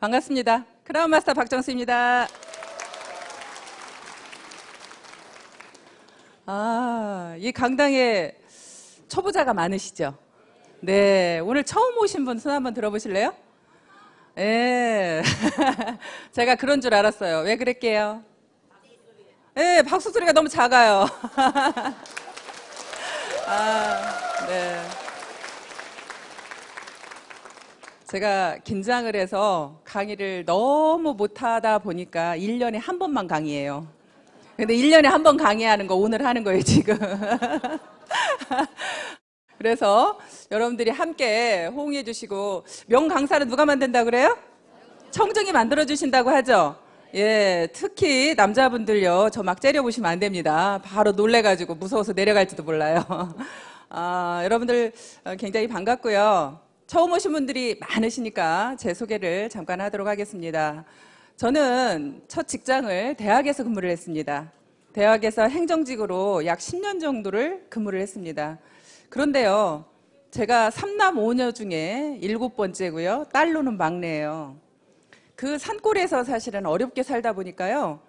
반갑습니다. 크라운 마스터 박정수입니다. 이 강당에 초보자가 많으시죠? 네, 오늘 처음 오신 분 손 한번 들어보실래요? 네, 제가 그런 줄 알았어요. 왜 그랬게요? 네, 박수 소리가 너무 작아요. 네. 제가 긴장을 해서 강의를 너무 못하다 보니까 1년에 한 번만 강의해요. 근데 1년에 한 번 강의하는 거 오늘 하는 거예요, 지금. 그래서 여러분들이 함께 호응해 주시고, 명강사는 누가 만든다고 그래요? 청정이 만들어 주신다고 하죠? 예, 특히 남자분들요, 저 막 째려보시면 안 됩니다. 바로 놀래가지고 무서워서 내려갈지도 몰라요. 여러분들 굉장히 반갑고요. 처음 오신 분들이 많으시니까 제 소개를 잠깐 하도록 하겠습니다. 저는 첫 직장을 대학에서 근무를 했습니다. 대학에서 행정직으로 약 10년 정도를 근무를 했습니다. 그런데요, 제가 3남 5녀 중에 7번째고요. 딸로는 막내예요. 그 산골에서 사실은 어렵게 살다 보니까요,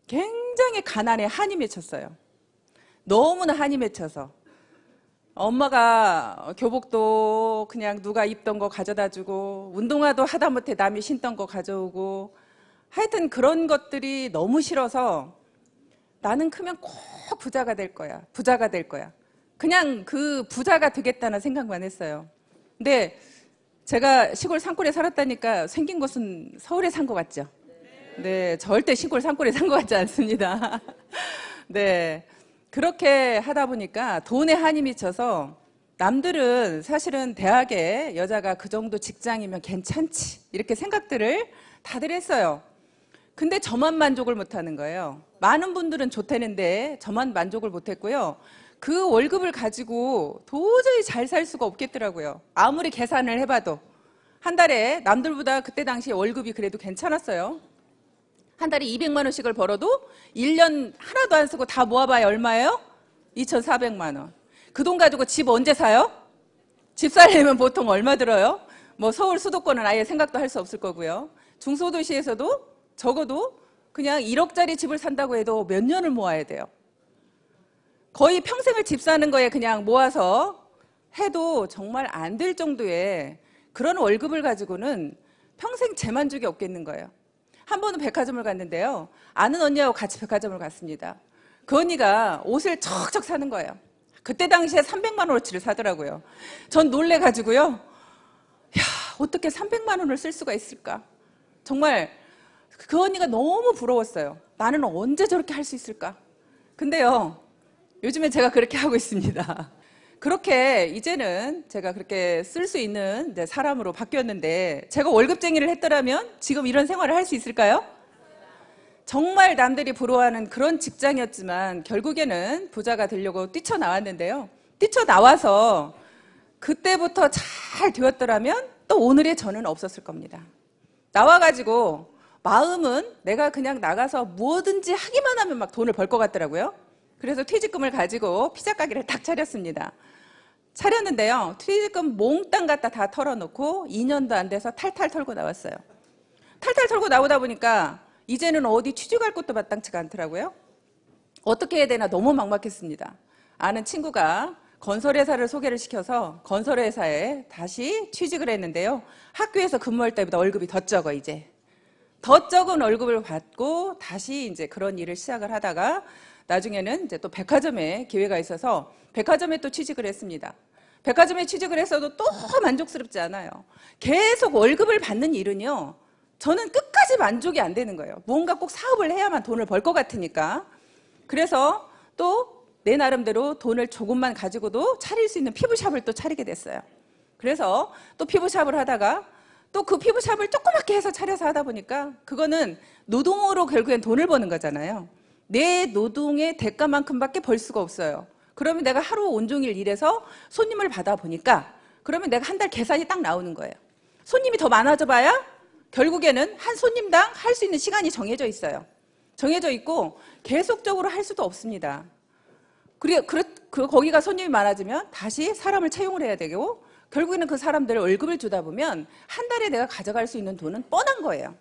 굉장히 가난에 한이 맺혔어요. 너무나 한이 맺혀서. 엄마가 교복도 그냥 누가 입던 거 가져다 주고, 운동화도 하다못해 남이 신던 거 가져오고, 하여튼 그런 것들이 너무 싫어서 나는 크면 꼭 부자가 될 거야. 부자가 될 거야. 그냥 그 부자가 되겠다는 생각만 했어요. 근데 제가 시골 산골에 살았다니까 생긴 곳은 서울에 산 것 같죠? 네, 절대 시골 산골에 산 것 같지 않습니다. 네. 그렇게 하다 보니까 돈에 한이 미쳐서 남들은 사실은 대학에 여자가 그 정도 직장이면 괜찮지 이렇게 생각들을 다들 했어요. 근데 저만 만족을 못하는 거예요. 많은 분들은 좋다는데 저만 만족을 못했고요. 그 월급을 가지고 도저히 잘 살 수가 없겠더라고요. 아무리 계산을 해봐도 한 달에 남들보다 그때 당시에 월급이 그래도 괜찮았어요. 한 달에 200만 원씩을 벌어도 1년 하나도 안 쓰고 다 모아봐야 얼마예요? 2,400만 원. 그 돈 가지고 집 언제 사요? 집 살려면 보통 얼마 들어요? 뭐 서울 수도권은 아예 생각도 할 수 없을 거고요. 중소도시에서도 적어도 그냥 1억짜리 집을 산다고 해도 몇 년을 모아야 돼요. 거의 평생을 집 사는 거에 그냥 모아서 해도 정말 안 될 정도의 그런 월급을 가지고는 평생 재만족이 없겠는 거예요. 한 번은 백화점을 갔는데요. 아는 언니하고 같이 백화점을 갔습니다. 그 언니가 옷을 척척 사는 거예요. 그때 당시에 300만 원어치를 사더라고요. 전 놀래가지고요. 야, 어떻게 300만 원을 쓸 수가 있을까? 정말 그 언니가 너무 부러웠어요. 나는 언제 저렇게 할 수 있을까? 근데요, 요즘에 제가 그렇게 하고 있습니다. 그렇게 이제는 제가 그렇게 쓸 수 있는 사람으로 바뀌었는데, 제가 월급쟁이를 했더라면 지금 이런 생활을 할 수 있을까요? 정말 남들이 부러워하는 그런 직장이었지만 결국에는 부자가 되려고 뛰쳐나왔는데요. 뛰쳐나와서 그때부터 잘 되었더라면 또 오늘의 저는 없었을 겁니다. 나와가지고 마음은 내가 그냥 나가서 뭐든지 하기만 하면 막 돈을 벌 것 같더라고요. 그래서 퇴직금을 가지고 피자 가게를 딱 차렸습니다. 차렸는데요, 퇴직금 몽땅 갖다 다 털어놓고 2년도 안 돼서 탈탈 털고 나왔어요. 탈탈 털고 나오다 보니까 이제는 어디 취직할 것도 마땅치가 않더라고요. 어떻게 해야 되나 너무 막막했습니다. 아는 친구가 건설회사를 소개를 시켜서 건설회사에 다시 취직을 했는데요. 학교에서 근무할 때보다 월급이 더 적어, 이제. 더 적은 월급을 받고 다시 이제 그런 일을 시작을 하다가 나중에는 이제 또 백화점에 기회가 있어서 백화점에 또 취직을 했습니다. 백화점에 취직을 했어도 또 만족스럽지 않아요. 계속 월급을 받는 일은요, 저는 끝까지 만족이 안 되는 거예요. 뭔가 꼭 사업을 해야만 돈을 벌 것 같으니까. 그래서 또 내 나름대로 돈을 조금만 가지고도 차릴 수 있는 피부샵을 또 차리게 됐어요. 그래서 또 피부샵을 하다가 또 그 피부샵을 조그맣게 해서 차려서 하다 보니까 그거는 노동으로 결국엔 돈을 버는 거잖아요. 내 노동의 대가만큼밖에 벌 수가 없어요. 그러면 내가 하루 온종일 일해서 손님을 받아보니까 그러면 내가 한 달 계산이 딱 나오는 거예요. 손님이 더 많아져 봐야 결국에는 한 손님당 할 수 있는 시간이 정해져 있어요. 정해져 있고 계속적으로 할 수도 없습니다. 거기가 손님이 많아지면 다시 사람을 채용을 해야 되고, 결국에는 그 사람들 월급을 주다 보면 한 달에 내가 가져갈 수 있는 돈은 뻔한 거예요.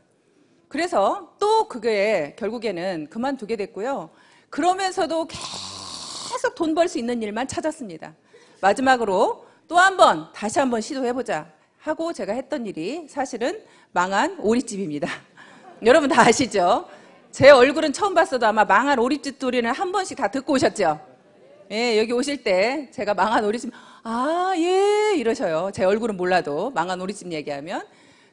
그래서 또 그게 결국에는 그만두게 됐고요. 그러면서도 계속 돈 벌 수 있는 일만 찾았습니다. 마지막으로 또 한 번 다시 한번 시도해보자 하고 제가 했던 일이 사실은 망한 오리집입니다. 여러분 다 아시죠? 제 얼굴은 처음 봤어도 아마 망한 오리집 소리는 한 번씩 다 듣고 오셨죠? 예, 여기 오실 때 제가 망한 오리집, 아, 예, 이러셔요. 제 얼굴은 몰라도 망한 오리집 얘기하면.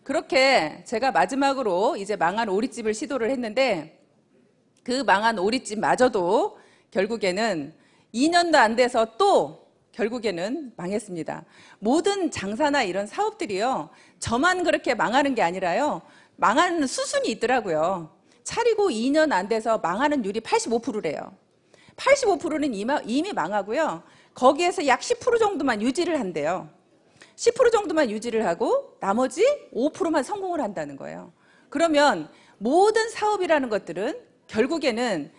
그렇게 제가 마지막으로 이제 망한 오리집을 시도를 했는데 그 망한 오리집마저도 결국에는 2년도 안 돼서 또 결국에는 망했습니다. 모든 장사나 이런 사업들이요, 저만 그렇게 망하는 게 아니라요, 망하는 수순이 있더라고요. 차리고 2년 안 돼서 망하는 율이 85%래요. 85%는 이미 망하고요. 거기에서 약 10% 정도만 유지를 한대요. 10% 정도만 유지를 하고 나머지 5%만 성공을 한다는 거예요. 그러면 모든 사업이라는 것들은 결국에는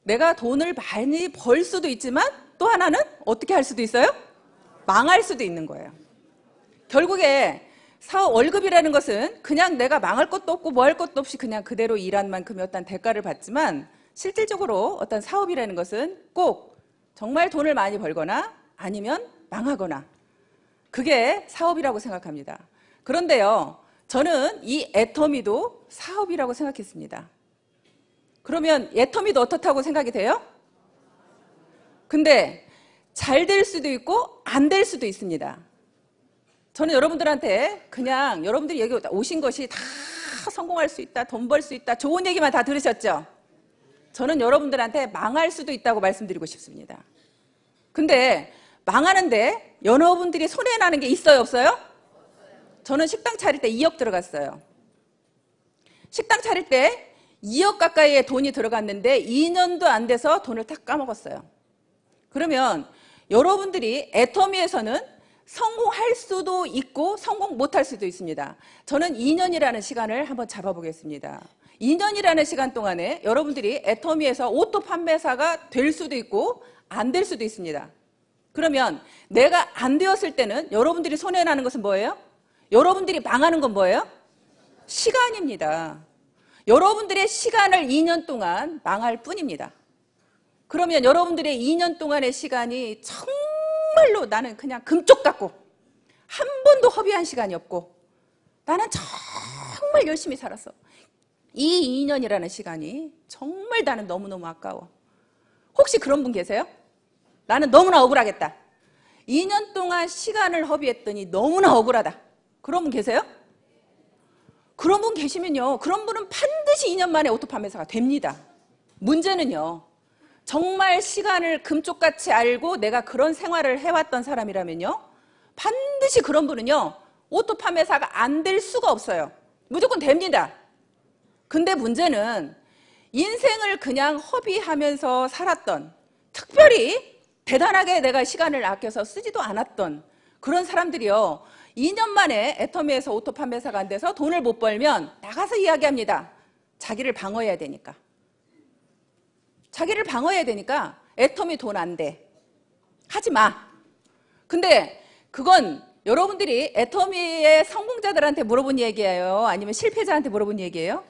내가 돈을 많이 벌 수도 있지만 또 하나는 어떻게 할 수도 있어요? 망할 수도 있는 거예요. 결국에 사업 월급이라는 것은 그냥 내가 망할 것도 없고 뭐 할 것도 없이 그냥 그대로 일한 만큼의 어떤 대가를 받지만 실질적으로 어떤 사업이라는 것은 꼭 정말 돈을 많이 벌거나 아니면 망하거나 그게 사업이라고 생각합니다. 그런데요, 저는 이 애터미도 사업이라고 생각했습니다. 그러면 애터미도 어떻다고 생각이 돼요? 근데 잘 될 수도 있고 안 될 수도 있습니다. 저는 여러분들한테 그냥 여러분들이 여기 오신 것이 다 성공할 수 있다, 돈 벌 수 있다, 좋은 얘기만 다 들으셨죠? 저는 여러분들한테 망할 수도 있다고 말씀드리고 싶습니다. 근데 망하는데 여러분들이 손해나는 게 있어요, 없어요? 저는 식당 차릴 때 2억 들어갔어요. 식당 차릴 때 2억 가까이의 돈이 들어갔는데 2년도 안 돼서 돈을 다 까먹었어요. 그러면 여러분들이 애터미에서는 성공할 수도 있고 성공 못할 수도 있습니다. 저는 2년이라는 시간을 한번 잡아보겠습니다. 2년이라는 시간 동안에 여러분들이 애터미에서 오토 판매사가 될 수도 있고 안 될 수도 있습니다. 그러면 내가 안 되었을 때는 여러분들이 손해나는 것은 뭐예요? 여러분들이 망하는 건 뭐예요? 시간입니다. 여러분들의 시간을 2년 동안 망할 뿐입니다. 그러면 여러분들의 2년 동안의 시간이 정말로 나는 그냥 금쪽 같고 한 번도 허비한 시간이 없고 나는 정말 열심히 살았어. 이 2년이라는 시간이 정말 나는 너무너무 아까워. 혹시 그런 분 계세요? 나는 너무나 억울하겠다. 2년 동안 시간을 허비했더니 너무나 억울하다. 그런 분 계세요? 그런 분 계시면요, 그런 분은 반드시 2년 만에 오토 판매사가 됩니다. 문제는요, 정말 시간을 금쪽같이 알고 내가 그런 생활을 해왔던 사람이라면요, 반드시 그런 분은요, 오토 판매사가 안 될 수가 없어요. 무조건 됩니다. 근데 문제는 인생을 그냥 허비하면서 살았던, 특별히 대단하게 내가 시간을 아껴서 쓰지도 않았던 그런 사람들이요, 2년 만에 애터미에서 오토 판매사가 안 돼서 돈을 못 벌면 나가서 이야기합니다. 자기를 방어해야 되니까. 자기를 방어해야 되니까 애터미 돈 안 돼. 하지 마. 근데 그건 여러분들이 애터미의 성공자들한테 물어본 얘기예요? 아니면 실패자한테 물어본 얘기예요?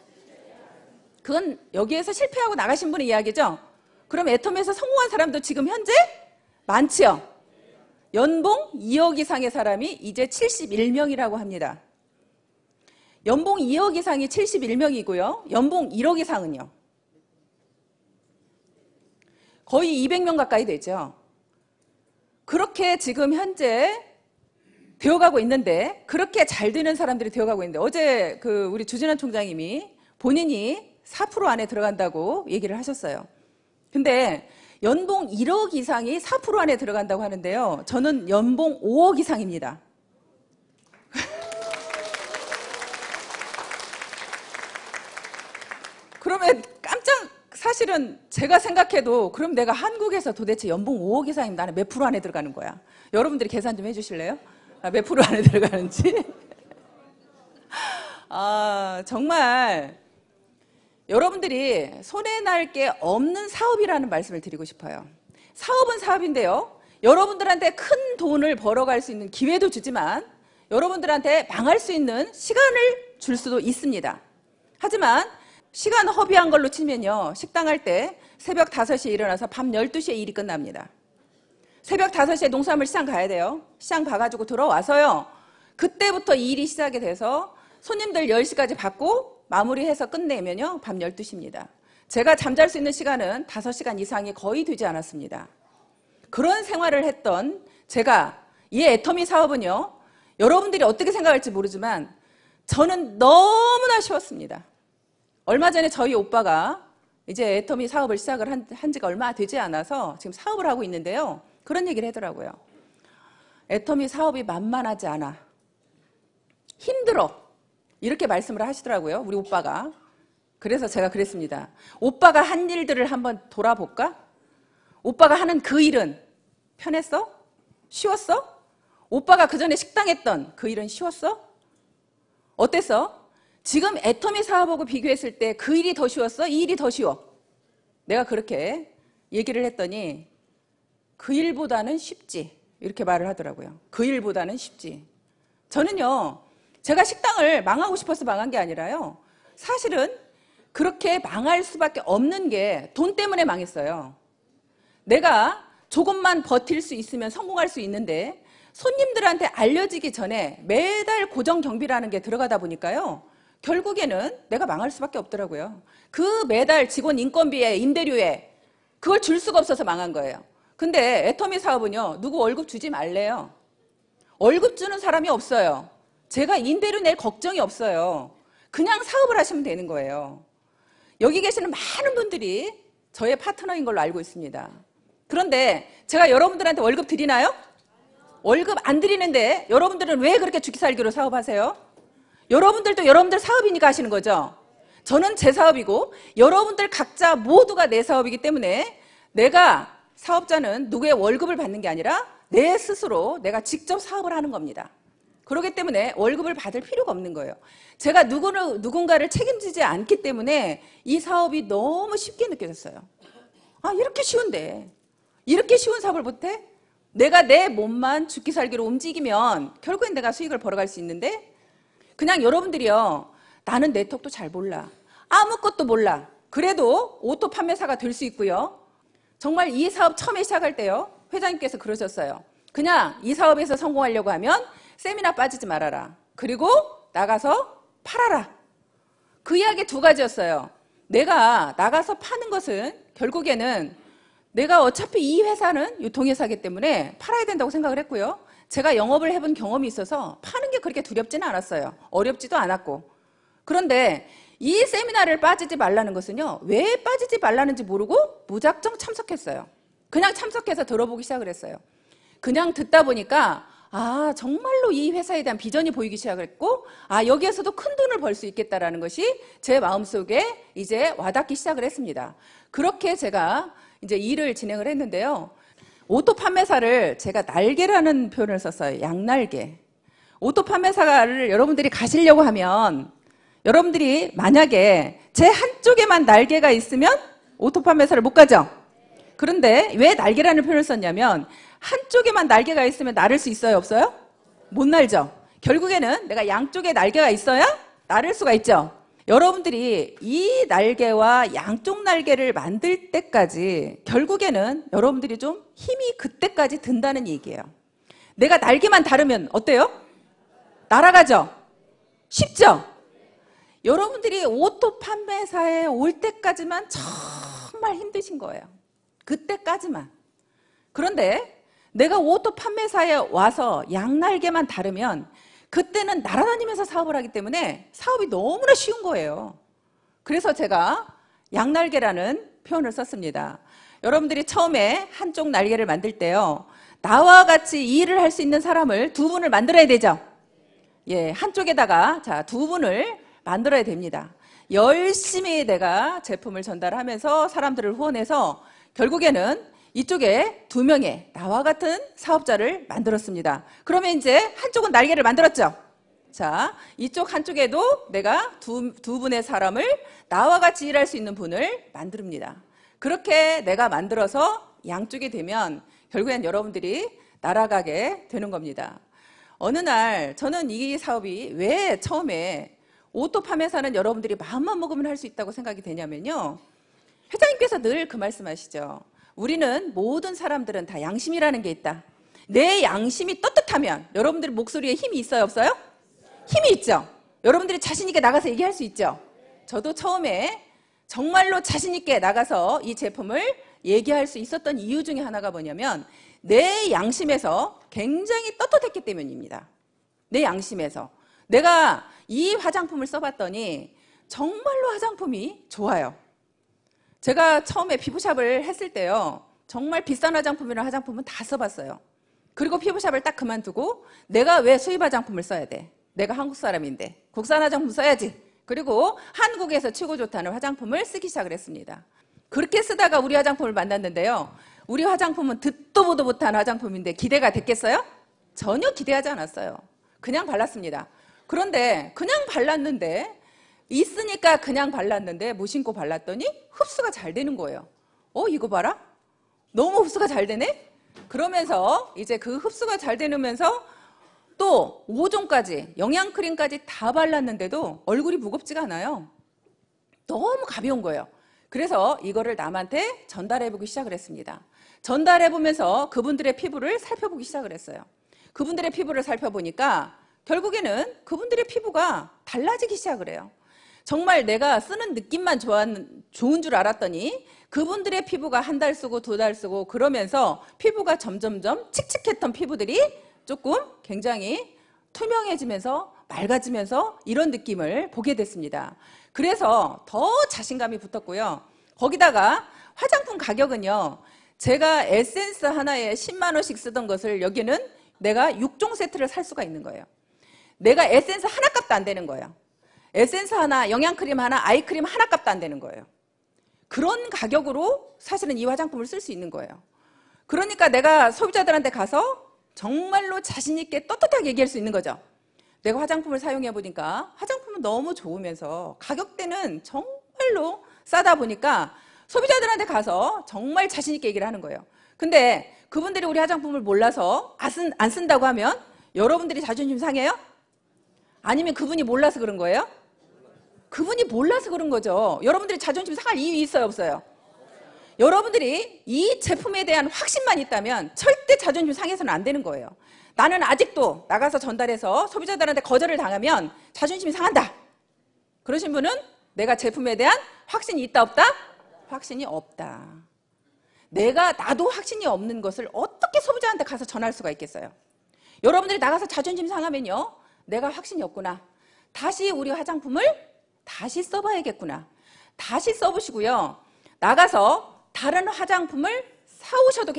그건 여기에서 실패하고 나가신 분의 이야기죠? 그럼 애터미에서 성공한 사람도 지금 현재 많지요? 연봉 2억 이상의 사람이 이제 71명이라고 합니다. 연봉 2억 이상이 71명이고요. 연봉 1억 이상은요? 거의 200명 가까이 되죠. 그렇게 지금 현재 되어가고 있는데, 그렇게 잘 되는 사람들이 되어가고 있는데, 어제 우리 주진환 총장님이 본인이 4% 안에 들어간다고 얘기를 하셨어요. 근데 연봉 1억 이상이 4% 안에 들어간다고 하는데요. 저는 연봉 5억 이상입니다. 그러면 사실은 제가 생각해도 그럼 내가 한국에서 도대체 연봉 5억 이상이면 나는 몇 프로 안에 들어가는 거야? 여러분들이 계산 좀 해주실래요? 몇 프로 안에 들어가는지? 정말 여러분들이 손해날 게 없는 사업이라는 말씀을 드리고 싶어요. 사업은 사업인데요. 여러분들한테 큰 돈을 벌어갈 수 있는 기회도 주지만 여러분들한테 망할 수 있는 시간을 줄 수도 있습니다. 하지만 시간 허비한 걸로 치면요. 식당 할 때 새벽 5시에 일어나서 밤 12시에 일이 끝납니다. 새벽 5시에 농산물 시장 가야 돼요. 시장 가가지고 들어와서요. 그때부터 일이 시작이 돼서 손님들 10시까지 받고 마무리해서 끝내면요. 밤 12시입니다. 제가 잠잘 수 있는 시간은 5시간 이상이 거의 되지 않았습니다. 그런 생활을 했던 제가 이 애터미 사업은요. 여러분들이 어떻게 생각할지 모르지만 저는 너무나 쉬웠습니다. 얼마 전에 저희 오빠가 이제 애터미 사업을 시작을 한 지가 얼마 되지 않아서 지금 사업을 하고 있는데요. 그런 얘기를 하더라고요. 애터미 사업이 만만하지 않아. 힘들어. 이렇게 말씀을 하시더라고요. 우리 오빠가. 그래서 제가 그랬습니다. 오빠가 한 일들을 한번 돌아볼까? 오빠가 하는 그 일은 편했어? 쉬웠어? 오빠가 그전에 식당 했던 그 일은 쉬웠어? 어땠어? 지금 애터미 사업하고 비교했을 때 그 일이 더 쉬웠어? 이 일이 더 쉬워? 내가 그렇게 얘기를 했더니 그 일보다는 쉽지. 이렇게 말을 하더라고요. 그 일보다는 쉽지. 저는요. 제가 식당을 망하고 싶어서 망한 게 아니라요. 사실은 그렇게 망할 수밖에 없는 게 돈 때문에 망했어요. 내가 조금만 버틸 수 있으면 성공할 수 있는데 손님들한테 알려지기 전에 매달 고정 경비라는 게 들어가다 보니까요. 결국에는 내가 망할 수밖에 없더라고요. 그 매달 직원 인건비에 임대료에 그걸 줄 수가 없어서 망한 거예요. 근데 애터미 사업은요. 누구 월급 주지 말래요. 월급 주는 사람이 없어요. 제가 임대료 낼 걱정이 없어요. 그냥 사업을 하시면 되는 거예요. 여기 계시는 많은 분들이 저의 파트너인 걸로 알고 있습니다. 그런데 제가 여러분들한테 월급 드리나요? 월급 안 드리는데 여러분들은 왜 그렇게 죽기살기로 사업하세요? 여러분들도 여러분들 사업이니까 하시는 거죠. 저는 제 사업이고 여러분들 각자 모두가 내 사업이기 때문에 내가 사업자는 누구의 월급을 받는 게 아니라 내 스스로 내가 직접 사업을 하는 겁니다. 그렇기 때문에 월급을 받을 필요가 없는 거예요. 제가 누군가를 책임지지 않기 때문에 이 사업이 너무 쉽게 느껴졌어요. 아, 이렇게 쉬운데 이렇게 쉬운 사업을 못해? 내가 내 몸만 죽기 살기로 움직이면 결국엔 내가 수익을 벌어갈 수 있는데 그냥 여러분들이요. 나는 네트워크도 잘 몰라. 아무것도 몰라. 그래도 오토 판매사가 될 수 있고요. 정말 이 사업 처음에 시작할 때요. 회장님께서 그러셨어요. 그냥 이 사업에서 성공하려고 하면 세미나 빠지지 말아라. 그리고 나가서 팔아라. 그 이야기 두 가지였어요. 내가 나가서 파는 것은 결국에는 내가 어차피 이 회사는 유통회사이기 때문에 팔아야 된다고 생각을 했고요. 제가 영업을 해본 경험이 있어서 파는 게 그렇게 두렵지는 않았어요. 어렵지도 않았고. 그런데 이 세미나를 빠지지 말라는 것은요. 왜 빠지지 말라는지 모르고 무작정 참석했어요. 그냥 참석해서 들어보기 시작을 했어요. 그냥 듣다 보니까 아, 정말로 이 회사에 대한 비전이 보이기 시작했고 아, 여기에서도 큰 돈을 벌 수 있겠다라는 것이 제 마음속에 이제 와닿기 시작을 했습니다. 그렇게 제가 이제 일을 진행을 했는데요. 오토 판매사를 제가 날개라는 표현을 썼어요. 양날개. 오토 판매사를 여러분들이 가시려고 하면 여러분들이 만약에 제 한쪽에만 날개가 있으면 오토 판매사를 못 가죠. 그런데 왜 날개라는 표현을 썼냐면 한쪽에만 날개가 있으면 날을 수 있어요? 없어요? 못 날죠. 결국에는 내가 양쪽에 날개가 있어야 날을 수가 있죠. 여러분들이 이 날개와 양쪽 날개를 만들 때까지 결국에는 여러분들이 좀 힘이 그때까지 든다는 얘기예요. 내가 날개만 다르면 어때요? 날아가죠? 쉽죠? 여러분들이 오토 판매사에 올 때까지만 정말 힘드신 거예요. 그때까지만. 그런데 내가 오토 판매사에 와서 양날개만 다르면 그때는 날아다니면서 사업을 하기 때문에 사업이 너무나 쉬운 거예요. 그래서 제가 양날개라는 표현을 썼습니다. 여러분들이 처음에 한쪽 날개를 만들 때요. 나와 같이 이 일을 할 수 있는 사람을 두 분을 만들어야 되죠. 예, 한쪽에다가 자, 두 분을 만들어야 됩니다. 열심히 내가 제품을 전달하면서 사람들을 후원해서 결국에는 이쪽에 2명의 나와 같은 사업자를 만들었습니다. 그러면 이제 한쪽은 날개를 만들었죠. 자, 이쪽 한쪽에도 내가 두 분의 사람을 나와 같이 일할 수 있는 분을 만듭니다. 그렇게 내가 만들어서 양쪽이 되면 결국엔 여러분들이 날아가게 되는 겁니다. 어느 날 저는 이 사업이 왜 처음에 오토 판매사는 여러분들이 마음만 먹으면 할 수 있다고 생각이 되냐면요. 회장님께서 늘 그 말씀하시죠. 우리는 모든 사람들은 다 양심이라는 게 있다. 내 양심이 떳떳하면 여러분들 목소리에 힘이 있어요, 없어요? 힘이 있죠. 여러분들이 자신 있게 나가서 얘기할 수 있죠. 저도 처음에 정말로 자신 있게 나가서 이 제품을 얘기할 수 있었던 이유 중에 하나가 뭐냐면 내 양심에서 굉장히 떳떳했기 때문입니다. 내 양심에서. 내가 이 화장품을 써봤더니 정말로 화장품이 좋아요. 제가 처음에 피부샵을 했을 때요. 정말 비싼 화장품이랑 화장품은 다 써봤어요. 그리고 피부샵을 딱 그만두고 내가 왜 수입 화장품을 써야 돼? 내가 한국 사람인데 국산 화장품 써야지. 그리고 한국에서 최고 좋다는 화장품을 쓰기 시작을 했습니다. 그렇게 쓰다가 우리 화장품을 만났는데요. 우리 화장품은 듣도 보도 못한 화장품인데 기대가 됐겠어요? 전혀 기대하지 않았어요. 그냥 발랐습니다. 그런데 그냥 발랐는데 있으니까 그냥 발랐는데 무심코 발랐더니 흡수가 잘 되는 거예요. 이거 봐라. 너무 흡수가 잘 되네? 그러면서 이제 그 흡수가 잘 되면서 또 5종까지 영양크림까지 다 발랐는데도 얼굴이 무겁지가 않아요. 너무 가벼운 거예요. 그래서 이거를 남한테 전달해보기 시작을 했습니다. 전달해보면서 그분들의 피부를 살펴보기 시작을 했어요. 그분들의 피부를 살펴보니까 결국에는 그분들의 피부가 달라지기 시작을 해요. 정말 내가 쓰는 느낌만 좋은 줄 알았더니 그분들의 피부가 한 달 쓰고 2달 쓰고 그러면서 피부가 점점점 칙칙했던 피부들이 조금 굉장히 투명해지면서 맑아지면서 이런 느낌을 보게 됐습니다. 그래서 더 자신감이 붙었고요. 거기다가 화장품 가격은요. 제가 에센스 하나에 10만 원씩 쓰던 것을 여기는 내가 6종 세트를 살 수가 있는 거예요. 내가 에센스 하나 값도 안 되는 거예요. 에센스 하나, 영양크림 하나, 아이크림 하나 값도 안 되는 거예요. 그런 가격으로 사실은 이 화장품을 쓸 수 있는 거예요. 그러니까 내가 소비자들한테 가서 정말로 자신 있게 떳떳하게 얘기할 수 있는 거죠. 내가 화장품을 사용해 보니까 화장품은 너무 좋으면서 가격대는 정말로 싸다 보니까 소비자들한테 가서 정말 자신 있게 얘기를 하는 거예요. 근데 그분들이 우리 화장품을 몰라서 안 쓴다고 하면 여러분들이 자존심 상해요? 아니면 그분이 몰라서 그런 거예요? 그분이 몰라서 그런 거죠. 여러분들이 자존심 상할 이유 있어요, 없어요? 여러분들이 이 제품에 대한 확신만 있다면 절대 자존심 상해서는 안 되는 거예요. 나는 아직도 나가서 전달해서 소비자들한테 거절을 당하면 자존심이 상한다. 그러신 분은 내가 제품에 대한 확신이 있다, 없다? 확신이 없다. 나도 확신이 없는 것을 어떻게 소비자한테 가서 전할 수가 있겠어요? 여러분들이 나가서 자존심 상하면요. 내가 확신이 없구나. 다시 우리 화장품을 다시 써봐야겠구나. 다시 써보시고요. 나가서 다른 화장품을 사오셔도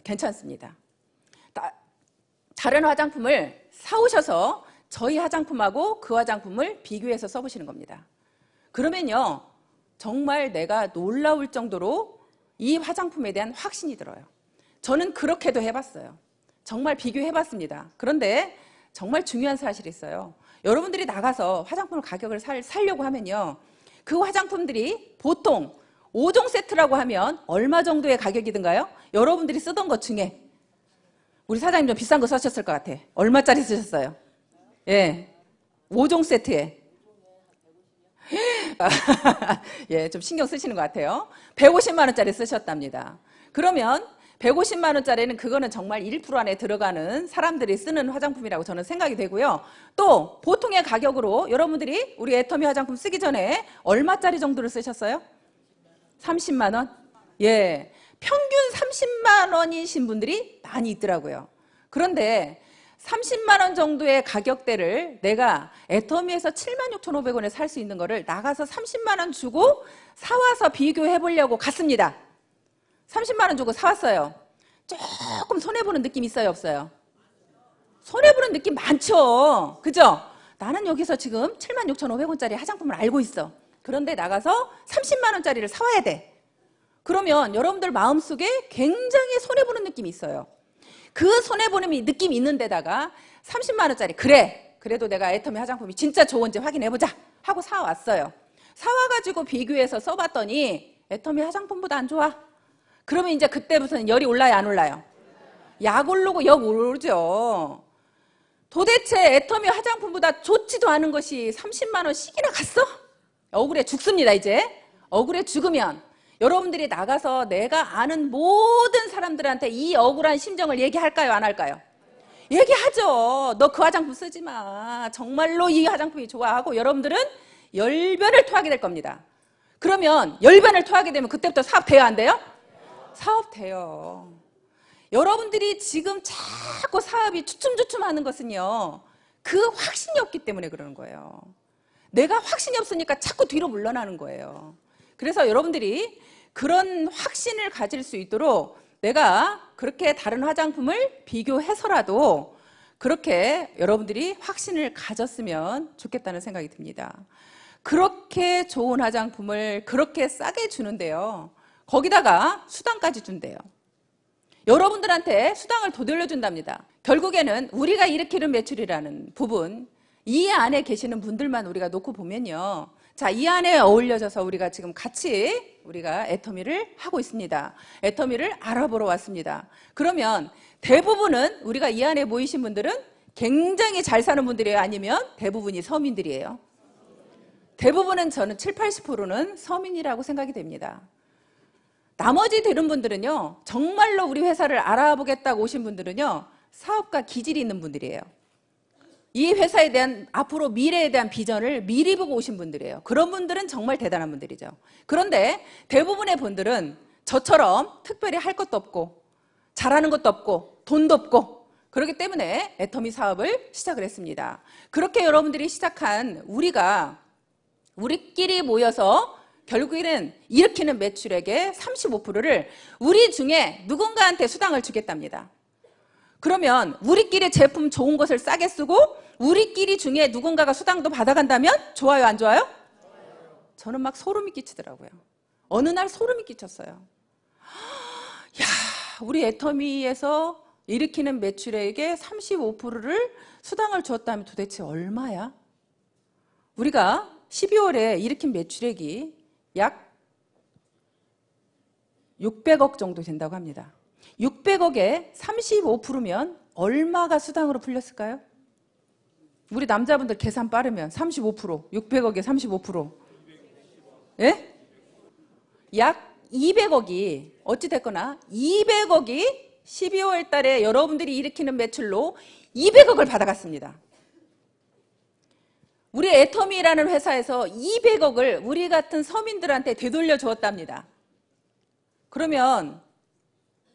괜찮습니다. 다른 화장품을 사오셔서 저희 화장품하고 그 화장품을 비교해서 써보시는 겁니다. 그러면요. 정말 내가 놀라울 정도로 이 화장품에 대한 확신이 들어요. 저는 그렇게도 해봤어요. 정말 비교해봤습니다. 그런데 정말 중요한 사실이 있어요. 여러분들이 나가서 화장품 가격을 사려고 하면요. 그 화장품들이 보통 5종 세트라고 하면 얼마 정도의 가격이든가요? 여러분들이 쓰던 것 중에 우리 사장님 좀 비싼 거 쓰셨을 것 같아. 얼마짜리 쓰셨어요? 예, 5종 세트에. 예, 좀 신경 쓰시는 것 같아요. 150만 원짜리 쓰셨답니다. 그러면 150만 원짜리는 그거는 정말 1% 안에 들어가는 사람들이 쓰는 화장품이라고 저는 생각이 되고요. 또 보통의 가격으로 여러분들이 우리 애터미 화장품 쓰기 전에 얼마짜리 정도를 쓰셨어요? 30만 원? 예, 평균 30만 원이신 분들이 많이 있더라고요. 그런데 30만 원 정도의 가격대를 내가 애터미에서 76,500원에 살 수 있는 거를 나가서 30만 원 주고 사와서 비교해 보려고 갔습니다. 30만 원 주고 사왔어요. 조금 손해보는 느낌 있어요, 없어요? 손해보는 느낌 많죠? 그죠? 나는 여기서 지금 76,500원짜리 화장품을 알고 있어. 그런데 나가서 30만 원짜리를 사와야 돼. 그러면 여러분들 마음속에 굉장히 손해보는 느낌이 있어요. 그 손해보는 느낌이 있는 데다가 30만 원짜리 그래도 내가 애터미 화장품이 진짜 좋은지 확인해보자 하고 사왔어요. 사와가지고 비교해서 써봤더니 애터미 화장품보다 안 좋아. 그러면 이제 그때부터는 열이 올라요, 안 올라요? 약 오르고 역 오르죠. 도대체 애터미 화장품보다 좋지도 않은 것이 30만 원씩이나 갔어? 억울해 죽습니다. 이제 억울해 죽으면 여러분들이 나가서 내가 아는 모든 사람들한테 이 억울한 심정을 얘기할까요? 안 할까요? 얘기하죠. 너 그 화장품 쓰지 마. 정말로 이 화장품이 좋아 하고 여러분들은 열변을 토하게 될 겁니다. 그러면 열변을 토하게 되면 그때부터 사업 돼요? 안 돼요? 사업 돼요. 여러분들이 지금 자꾸 사업이 주춤주춤하는 것은요, 그 확신이 없기 때문에 그러는 거예요. 내가 확신이 없으니까 자꾸 뒤로 물러나는 거예요. 그래서 여러분들이 그런 확신을 가질 수 있도록 내가 그렇게 다른 화장품을 비교해서라도 그렇게 여러분들이 확신을 가졌으면 좋겠다는 생각이 듭니다. 그렇게 좋은 화장품을 그렇게 싸게 주는데요, 거기다가 수당까지 준대요. 여러분들한테 수당을 더 돌려준답니다. 결국에는 우리가 일으키는 매출이라는 부분, 이 안에 계시는 분들만 우리가 놓고 보면요, 자, 이 안에 어울려져서 우리가 지금 같이 우리가 애터미를 하고 있습니다. 애터미를 알아보러 왔습니다. 그러면 대부분은 우리가 이 안에 모이신 분들은 굉장히 잘 사는 분들이에요? 아니면 대부분이 서민들이에요? 대부분은 저는 7, 80%는 서민이라고 생각이 됩니다. 나머지 되는 분들은요, 정말로 우리 회사를 알아보겠다고 오신 분들은요, 사업가 기질이 있는 분들이에요. 이 회사에 대한 앞으로 미래에 대한 비전을 미리 보고 오신 분들이에요. 그런 분들은 정말 대단한 분들이죠. 그런데 대부분의 분들은 저처럼 특별히 할 것도 없고 잘하는 것도 없고 돈도 없고 그렇기 때문에 애터미 사업을 시작을 했습니다. 그렇게 여러분들이 시작한 우리끼리 모여서 결국에는 일으키는 매출액의 35%를 우리 중에 누군가한테 수당을 주겠답니다. 그러면 우리끼리 제품 좋은 것을 싸게 쓰고 우리끼리 중에 누군가가 수당도 받아간다면 좋아요, 안 좋아요? 저는 막 소름이 끼치더라고요. 어느 날 소름이 끼쳤어요. 야, 우리 애터미에서 일으키는 매출액의 35%를 수당을 주었다면 도대체 얼마야? 우리가 12월에 일으킨 매출액이 약 600억 정도 된다고 합니다. 600억에 35%면 얼마가 수당으로 풀렸을까요? 우리 남자분들 계산 빠르면 35%, 600억에 35%. 예? 약 200억이 어찌됐거나 200억이 12월 달에 여러분들이 일으키는 매출로 200억을 받아갔습니다. 우리 애터미라는 회사에서 200억을 우리 같은 서민들한테 되돌려 주었답니다. 그러면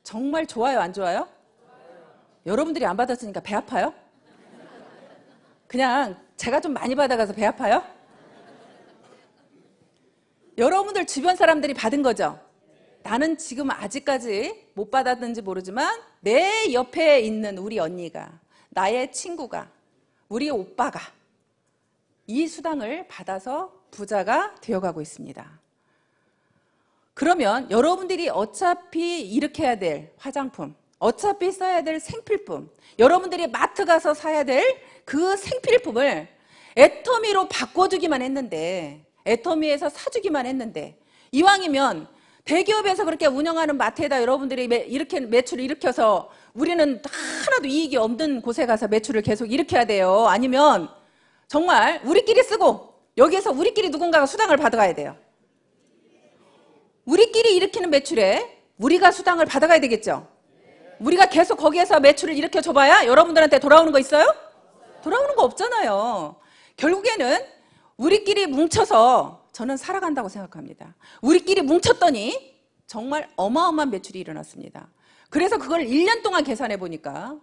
정말 좋아요, 안 좋아요? 여러분들이 안 받았으니까 배 아파요? 그냥 제가 좀 많이 받아가서 배 아파요? 여러분들 주변 사람들이 받은 거죠? 나는 지금 아직까지 못 받았는지 모르지만 내 옆에 있는 우리 언니가, 나의 친구가, 우리 오빠가 이 수당을 받아서 부자가 되어가고 있습니다. 그러면 여러분들이 어차피 일으켜야 될 화장품, 어차피 써야 될 생필품, 여러분들이 마트 가서 사야 될 그 생필품을 애터미로 바꿔주기만 했는데, 애터미에서 사주기만 했는데, 이왕이면 대기업에서 그렇게 운영하는 마트에다 여러분들이 이렇게 매출을 일으켜서 우리는 하나도 이익이 없는 곳에 가서 매출을 계속 일으켜야 돼요. 아니면 정말 우리끼리 쓰고 여기에서 우리끼리 누군가가 수당을 받아가야 돼요. 우리끼리 일으키는 매출에 우리가 수당을 받아가야 되겠죠. 우리가 계속 거기에서 매출을 일으켜줘봐야 여러분들한테 돌아오는 거 있어요? 돌아오는 거 없잖아요. 결국에는 우리끼리 뭉쳐서 저는 살아간다고 생각합니다. 우리끼리 뭉쳤더니 정말 어마어마한 매출이 일어났습니다. 그래서 그걸 1년 동안 계산해 보니까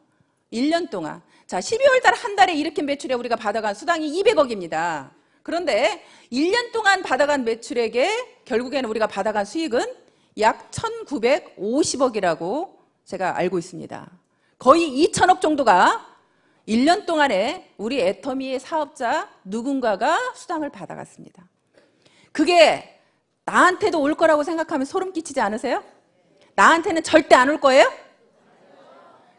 1년 동안, 자, 12월 달 한 달에 일으킨 매출에 우리가 받아간 수당이 200억입니다. 그런데 1년 동안 받아간 매출액에 결국에는 우리가 받아간 수익은 약 1950억이라고 제가 알고 있습니다. 거의 2천억 정도가 1년 동안에 우리 애터미의 사업자 누군가가 수당을 받아갔습니다. 그게 나한테도 올 거라고 생각하면 소름 끼치지 않으세요? 나한테는 절대 안 올 거예요?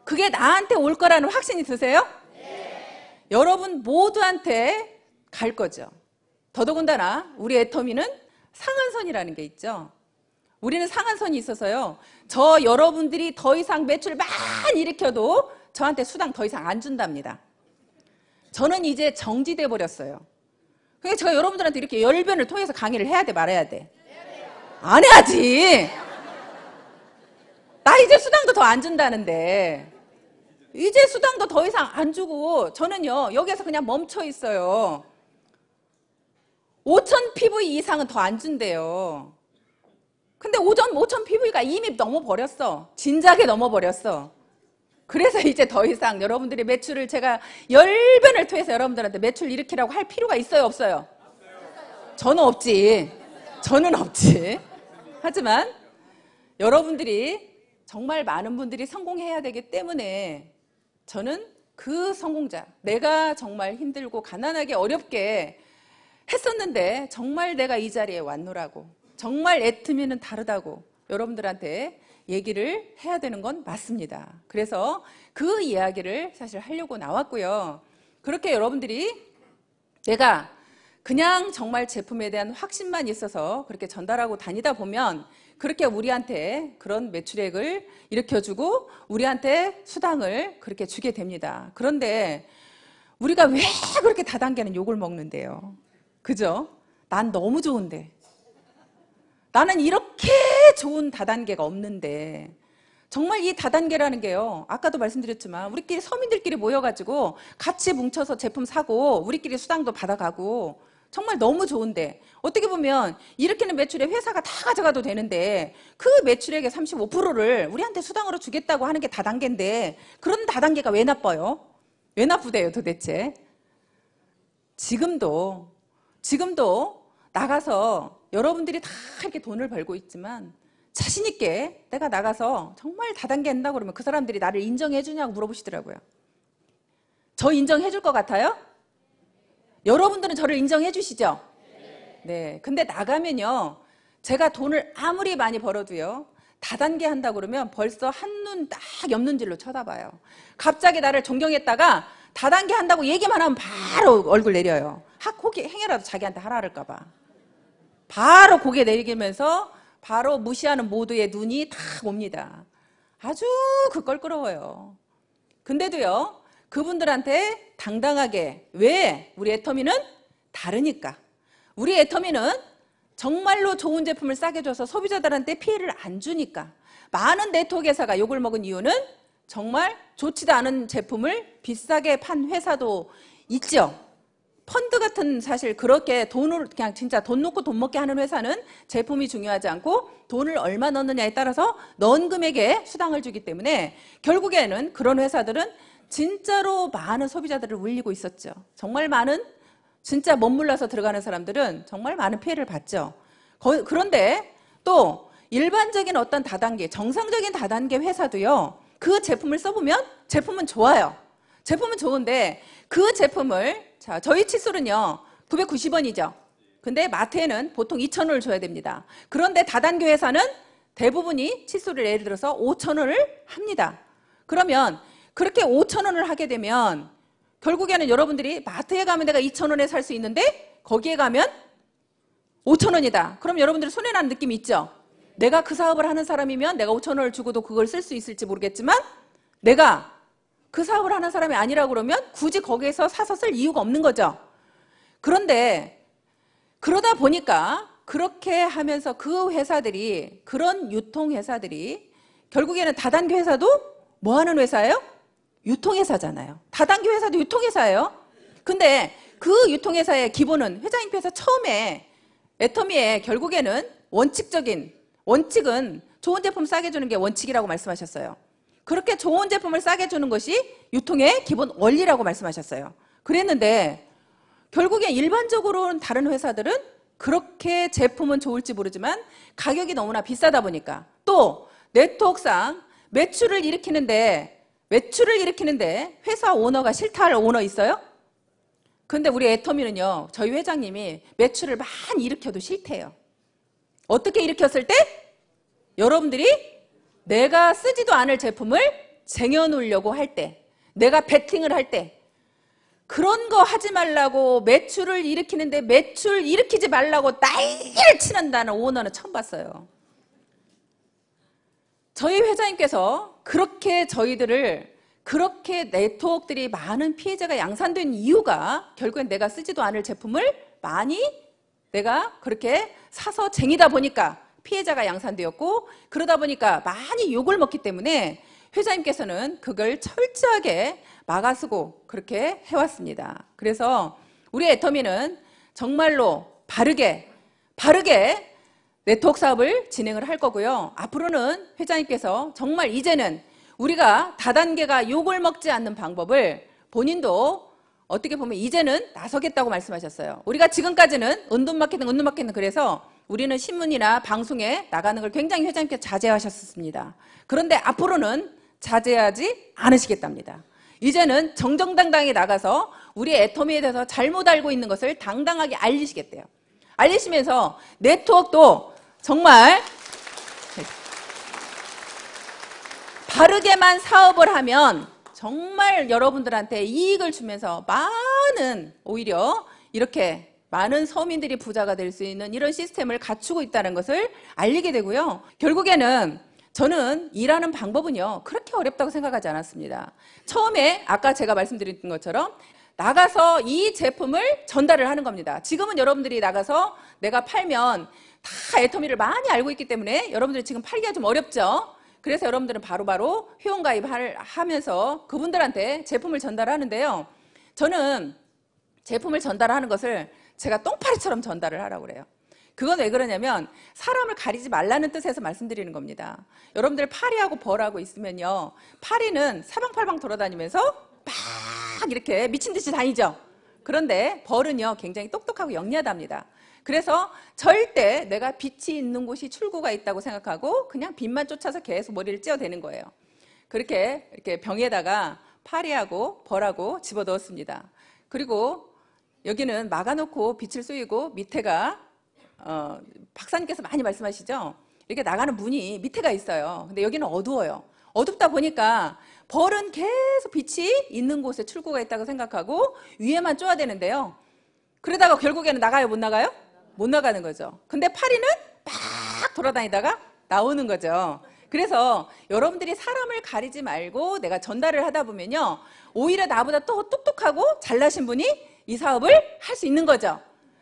그게 나한테 올 거라는 확신이 드세요? 네. 여러분 모두한테 갈 거죠. 더더군다나 우리 애터미는 상한선이라는 게 있죠. 우리는 상한선이 있어서요. 저 여러분들이 더 이상 매출 많이 일으켜도 저한테 수당 더 이상 안 준답니다. 저는 이제 정지돼 버렸어요. 그러니까 제가 여러분들한테 이렇게 열변을 통해서 강의를 해야 돼, 말아야 돼? 안 해야지. 나 이제 수당도 더 안 준다는데. 이제 수당도 더 이상 안 주고 저는요 여기에서 그냥 멈춰 있어요. 5,000 PV 이상은 더 안 준대요. 근데 5,000 PV가 이미 넘어버렸어. 진작에 넘어버렸어. 그래서 이제 더 이상 여러분들이 매출을 제가 열변을 통해서 여러분들한테 매출 일으키라고 할 필요가 있어요, 없어요? 저는 없지. 저는 없지. 하지만 여러분들이 정말 많은 분들이 성공해야 되기 때문에 저는 그 성공자, 내가 정말 힘들고 가난하게 어렵게 했었는데 정말 내가 이 자리에 왔노라고, 정말 애터미는 다르다고 여러분들한테 얘기를 해야 되는 건 맞습니다. 그래서 그 이야기를 사실 하려고 나왔고요. 그렇게 여러분들이 내가 그냥 정말 제품에 대한 확신만 있어서 그렇게 전달하고 다니다 보면 그렇게 우리한테 그런 매출액을 일으켜주고 우리한테 수당을 그렇게 주게 됩니다. 그런데 우리가 왜 그렇게 다단계는 욕을 먹는데요? 그죠? 난 너무 좋은데. 나는 이렇게 좋은 다단계가 없는데. 정말 이 다단계라는 게요, 아까도 말씀드렸지만 우리끼리 서민들끼리 모여가지고 같이 뭉쳐서 제품 사고 우리끼리 수당도 받아가고 정말 너무 좋은데, 어떻게 보면 일으키는 매출에 회사가 다 가져가도 되는데 그 매출액의 35%를 우리한테 수당으로 주겠다고 하는 게 다단계인데, 그런 다단계가 왜 나빠요? 왜 나쁘대요 도대체? 지금도 나가서 여러분들이 다 이렇게 돈을 벌고 있지만 자신 있게 내가 나가서 정말 다단계 한다고 그러면 그 사람들이 나를 인정해 주냐고 물어보시더라고요. 저 인정해 줄 것 같아요? 여러분들은 저를 인정해 주시죠? 네. 근데 나가면요, 제가 돈을 아무리 많이 벌어도요, 다단계 한다고 그러면 벌써 한눈 딱 옆눈질로 쳐다봐요. 갑자기 나를 존경했다가 다단계 한다고 얘기만 하면 바로 얼굴 내려요. 혹시 행여라도 자기한테 하라 그럴까 봐. 바로 고개 내리면서 바로 무시하는 모두의 눈이 다 옵니다. 아주 껄끄러워요. 근데도요, 그분들한테 당당하게, 왜? 우리 애터미는 다르니까. 우리 애터미는 정말로 좋은 제품을 싸게 줘서 소비자들한테 피해를 안 주니까. 많은 네트워크 회사가 욕을 먹은 이유는 정말 좋지도 않은 제품을 비싸게 판 회사도 있죠. 펀드 같은, 사실 그렇게 돈을 그냥 진짜 돈 놓고 돈 먹게 하는 회사는 제품이 중요하지 않고 돈을 얼마 넣느냐에 따라서 넣은 금액에 수당을 주기 때문에 결국에는 그런 회사들은 진짜로 많은 소비자들을 울리고 있었죠. 정말 많은, 진짜 멋물러서 들어가는 사람들은 정말 많은 피해를 봤죠. 그런데 또 일반적인 어떤 다단계, 정상적인 다단계 회사도요, 그 제품을 써보면 제품은 좋아요. 제품은 좋은데 그 제품을, 자, 저희 칫솔은요 990원이죠. 근데 마트에는 보통 2,000원을 줘야 됩니다. 그런데 다단계 회사는 대부분이 칫솔을 예를 들어서 5,000원을 합니다. 그러면 그렇게 5,000원을 하게 되면 결국에는 여러분들이 마트에 가면 내가 2,000원에 살 수 있는데 거기에 가면 5,000원이다. 그럼 여러분들이 손해나는 느낌이 있죠? 내가 그 사업을 하는 사람이면 내가 5,000원을 주고도 그걸 쓸 수 있을지 모르겠지만 내가 그 사업을 하는 사람이 아니라고 그러면 굳이 거기에서 사서 쓸 이유가 없는 거죠. 그런데 그러다 보니까 그렇게 하면서 그 회사들이, 그런 유통회사들이 결국에는 다단계 회사도 뭐 하는 회사예요? 유통회사잖아요. 다단계 회사도 유통회사예요. 근데 그 유통회사의 기본은, 회장님께서 처음에 애터미의 결국에는 원칙은 좋은 제품 싸게 주는 게 원칙이라고 말씀하셨어요. 그렇게 좋은 제품을 싸게 주는 것이 유통의 기본 원리라고 말씀하셨어요. 그랬는데 결국에 일반적으로는 다른 회사들은 그렇게 제품은 좋을지 모르지만 가격이 너무나 비싸다 보니까, 또 네트워크상 매출을 일으키는데 회사 오너가 싫다 할 오너 있어요? 근데 우리 애터미는요, 저희 회장님이 매출을 많이 일으켜도 싫대요. 어떻게 일으켰을 때? 여러분들이 내가 쓰지도 않을 제품을 쟁여놓으려고 할 때, 내가 베팅을 할 때, 그런 거 하지 말라고, 매출을 일으키는데 매출 일으키지 말라고 난리를 치는다는 오너는 처음 봤어요. 저희 회장님께서 그렇게 저희들을 그렇게 네트워크들이 많은 피해자가 양산된 이유가 결국엔 내가 쓰지도 않을 제품을 많이 내가 그렇게 사서 쟁이다 보니까 피해자가 양산되었고, 그러다 보니까 많이 욕을 먹기 때문에 회장님께서는 그걸 철저하게 막아쓰고 그렇게 해왔습니다. 그래서 우리 애터미는 정말로 바르게 네트워크 사업을 진행을 할 거고요. 앞으로는 회장님께서 정말 이제는 우리가 다단계가 욕을 먹지 않는 방법을 본인도 어떻게 보면 이제는 나서겠다고 말씀하셨어요. 우리가 지금까지는 은둔마케팅 그래서 우리는 신문이나 방송에 나가는 걸 굉장히 회장님께서 자제하셨습니다. 그런데 앞으로는 자제하지 않으시겠답니다. 이제는 정정당당히 나가서 우리 애터미에 대해서 잘못 알고 있는 것을 당당하게 알리시겠대요. 알리시면서 네트워크도 정말 바르게만 사업을 하면 정말 여러분들한테 이익을 주면서 많은, 오히려 이렇게 많은 서민들이 부자가 될 수 있는 이런 시스템을 갖추고 있다는 것을 알리게 되고요. 결국에는 저는 일하는 방법은요, 그렇게 어렵다고 생각하지 않았습니다. 처음에 아까 제가 말씀드린 것처럼 나가서 이 제품을 전달을 하는 겁니다. 지금은 여러분들이 나가서 내가 팔면 다 애터미를 많이 알고 있기 때문에 여러분들이 지금 팔기가 좀 어렵죠. 그래서 여러분들은 바로바로 회원가입하면서 그분들한테 제품을 전달하는데요. 저는 제품을 전달하는 것을 제가 똥파리처럼 전달을 하라고 그래요. 그건 왜 그러냐면 사람을 가리지 말라는 뜻에서 말씀드리는 겁니다. 여러분들 파리하고 벌하고 있으면요, 파리는 사방팔방 돌아다니면서 막 이렇게 미친 듯이 다니죠. 그런데 벌은요 굉장히 똑똑하고 영리하답니다. 그래서 절대 내가 빛이 있는 곳이 출구가 있다고 생각하고 그냥 빛만 쫓아서 계속 머리를 찧어대는 거예요. 그렇게 이렇게 병에다가 파리하고 벌하고 집어넣었습니다. 그리고 여기는 막아놓고 빛을 쏘이고 밑에가 박사님께서 많이 말씀하시죠. 이렇게 나가는 문이 밑에가 있어요. 근데 여기는 어두워요. 어둡다 보니까 벌은 계속 빛이 있는 곳에 출구가 있다고 생각하고 위에만 쪼야 되는데요. 그러다가 결국에는 나가요, 못 나가요? 못 나가는 거죠. 근데 파리는 막 돌아다니다가 나오는 거죠. 그래서 여러분들이 사람을 가리지 말고 내가 전달을 하다 보면요, 오히려 나보다 또 똑똑하고 잘나신 분이 이 사업을 할 수 있는 거죠.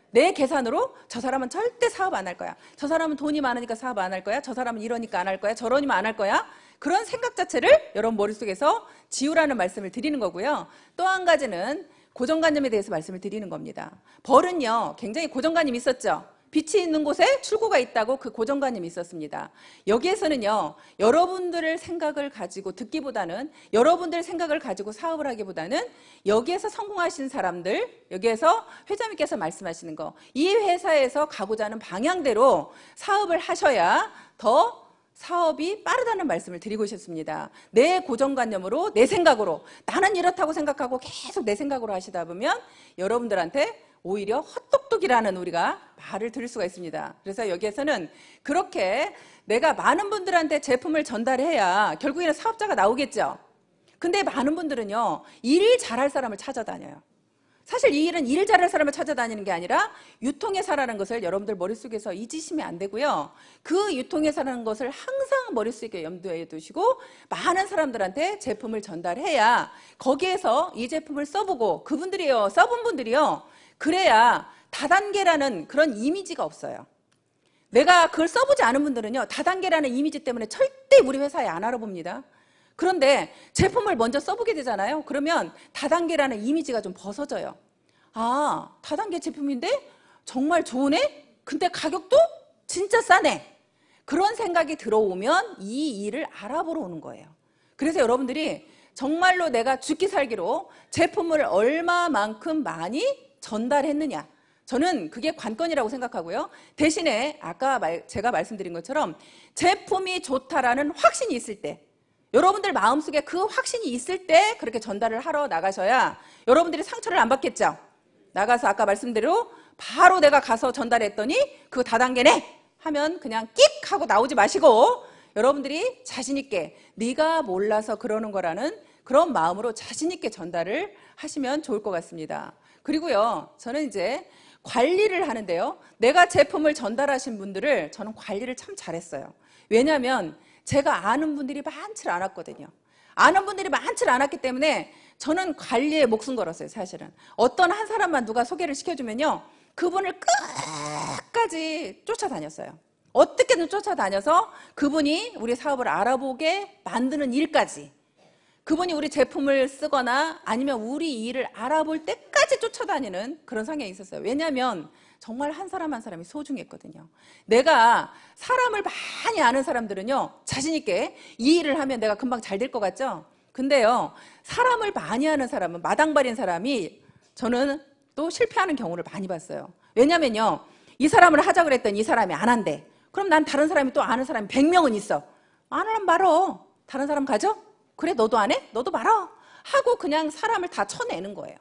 내 계산으로 저 사람은 절대 사업 안 할 거야. 저 사람은 돈이 많으니까 사업 안 할 거야. 저 사람은 이러니까 안 할 거야. 저러니까 안 할 거야. 그런 생각 자체를 여러분 머릿속에서 지우라는 말씀을 드리는 거고요. 또 한 가지는 고정관념에 대해서 말씀을 드리는 겁니다. 벌은요 굉장히 고정관념이 있었죠. 빛이 있는 곳에 출구가 있다고 그 고정관념이 있었습니다. 여기에서는요 여러분들의 생각을 가지고 듣기보다는, 여러분들의 생각을 가지고 사업을 하기보다는 여기에서 성공하신 사람들, 여기에서 회장님께서 말씀하시는 거, 이 회사에서 가고자 하는 방향대로 사업을 하셔야 더 사업이 빠르다는 말씀을 드리고 싶습니다. 내 고정관념으로, 내 생각으로, 나는 이렇다고 생각하고 계속 내 생각으로 하시다 보면 여러분들한테 오히려 헛똑똑이라는 우리가 말을 들을 수가 있습니다. 그래서 여기에서는 그렇게 내가 많은 분들한테 제품을 전달해야 결국에는 사업자가 나오겠죠. 근데 많은 분들은요 일 잘할 사람을 찾아다녀요. 사실 이 일은 일 잘할 사람을 찾아다니는 게 아니라 유통회사라는 것을 여러분들 머릿속에서 잊으시면 안 되고요. 그 유통회사라는 것을 항상 머릿속에 염두에 두시고 많은 사람들한테 제품을 전달해야 거기에서 이 제품을 써보고 그분들이요, 써본 분들이요, 그래야 다단계라는 그런 이미지가 없어요. 내가 그걸 써보지 않은 분들은요 다단계라는 이미지 때문에 절대 우리 회사에 안 알아봅니다. 그런데 제품을 먼저 써보게 되잖아요. 그러면 다단계라는 이미지가 좀 벗어져요. 아, 다단계 제품인데 정말 좋으네? 근데 가격도 진짜 싸네. 그런 생각이 들어오면 이 일을 알아보러 오는 거예요. 그래서 여러분들이 정말로 내가 죽기 살기로 제품을 얼마만큼 많이 전달했느냐, 저는 그게 관건이라고 생각하고요. 대신에 아까 제가 말씀드린 것처럼 제품이 좋다라는 확신이 있을 때, 여러분들 마음속에 그 확신이 있을 때 그렇게 전달을 하러 나가셔야 여러분들이 상처를 안 받겠죠. 나가서 아까 말씀대로 바로 내가 가서 전달했더니 그거 다단계네 하면 그냥 끽 하고 나오지 마시고 여러분들이 자신 있게 네가 몰라서 그러는 거라는 그런 마음으로 자신 있게 전달을 하시면 좋을 것 같습니다. 그리고요, 저는 이제 관리를 하는데요, 내가 제품을 전달하신 분들을 저는 관리를 참 잘했어요. 왜냐하면 제가 아는 분들이 많지 않았거든요. 아는 분들이 많지 않았기 때문에 저는 관리에 목숨 걸었어요, 사실은. 어떤 한 사람만 누가 소개를 시켜주면요, 그분을 끝까지 쫓아다녔어요. 어떻게든 쫓아다녀서 그분이 우리 사업을 알아보게 만드는 일까지, 그분이 우리 제품을 쓰거나 아니면 우리 일을 알아볼 때까지 쫓아다니는 그런 성향이 있었어요. 왜냐하면 정말 한 사람 한 사람이 소중했거든요. 내가 사람을 많이 아는 사람들은요, 자신 있게 이 일을 하면 내가 금방 잘 될 것 같죠? 근데요, 사람을 많이 아는 사람은, 마당발인 사람이 저는 또 실패하는 경우를 많이 봤어요. 왜냐면요, 이 사람을 하자 그랬더니 이 사람이 안 한대. 그럼 난 다른 사람이 또 아는 사람이 100명은 있어. 안 하면 말어. 다른 사람 가져? 그래, 너도 안 해? 너도 말어. 하고 그냥 사람을 다 쳐내는 거예요.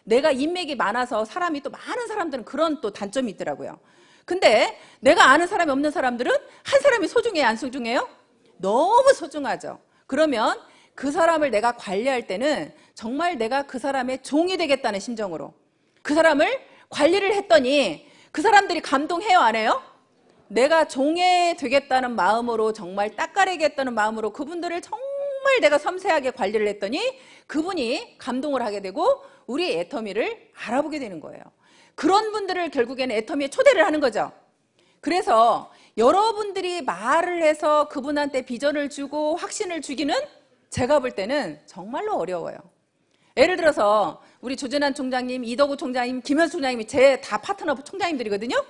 내가 인맥이 많아서 사람이 또 많은 사람들은 그런 또 단점이 있더라고요. 근데 내가 아는 사람이 없는 사람들은 한 사람이 소중해요, 안 소중해요? 너무 소중하죠. 그러면 그 사람을 내가 관리할 때는 정말 내가 그 사람의 종이 되겠다는 심정으로 그 사람을 관리를 했더니 그 사람들이 감동해요, 안 해요? 내가 종이 되겠다는 마음으로, 정말 닦아내겠다는 마음으로 그분들을 정말 내가 섬세하게 관리를 했더니 그분이 감동을 하게 되고 우리 애터미를 알아보게 되는 거예요. 그런 분들을 결국에는 애터미에 초대를 하는 거죠. 그래서 여러분들이 말을 해서 그분한테 비전을 주고 확신을 주기는 제가 볼 때는 정말로 어려워요. 예를 들어서 우리 조진환 총장님, 이덕우 총장님, 김현수 총장님이 제 다 파트너 총장님들이거든요.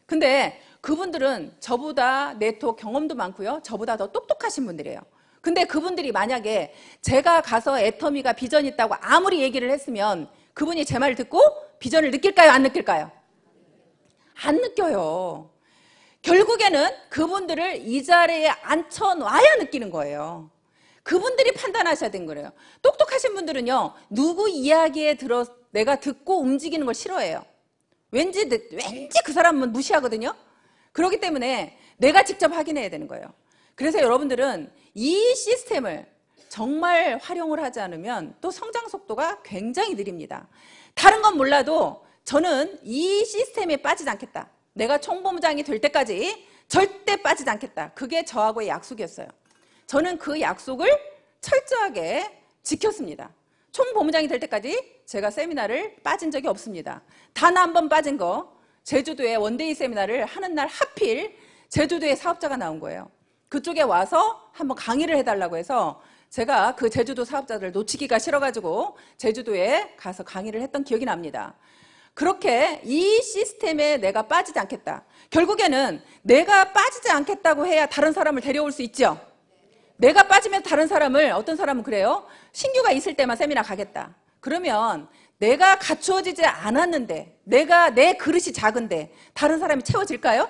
근데 그분들은 저보다 네트워크 경험도 많고요, 저보다 더 똑똑하신 분들이에요. 근데 그분들이 만약에 제가 가서 애터미가 비전이 있다고 아무리 얘기를 했으면 그분이 제 말을 듣고 비전을 느낄까요, 안 느낄까요? 안 느껴요. 결국에는 그분들을 이 자리에 앉혀놔야 느끼는 거예요. 그분들이 판단하셔야 되는 거예요. 똑똑하신 분들은요, 누구 이야기에 들어 내가 듣고 움직이는 걸 싫어해요. 왠지 그 사람은 무시하거든요. 그렇기 때문에 내가 직접 확인해야 되는 거예요. 그래서 여러분들은 이 시스템을 정말 활용을 하지 않으면 또 성장 속도가 굉장히 느립니다. 다른 건 몰라도 저는 이 시스템에 빠지지 않겠다. 내가 총본부장이 될 때까지 절대 빠지지 않겠다. 그게 저하고의 약속이었어요. 저는 그 약속을 철저하게 지켰습니다. 총본부장이 될 때까지 제가 세미나를 빠진 적이 없습니다. 단 한 번 빠진 거, 제주도에 원데이 세미나를 하는 날 하필 제주도에 사업자가 나온 거예요. 그쪽에 와서 한번 강의를 해달라고 해서 제가 그 제주도 사업자들을 놓치기가 싫어가지고 제주도에 가서 강의를 했던 기억이 납니다. 그렇게 이 시스템에 내가 빠지지 않겠다. 결국에는 내가 빠지지 않겠다고 해야 다른 사람을 데려올 수 있죠. 내가 빠지면 다른 사람을, 어떤 사람은 그래요. 신규가 있을 때만 세미나 가겠다. 그러면 내가 갖추어지지 않았는데, 내 그릇이 작은데 다른 사람이 채워질까요?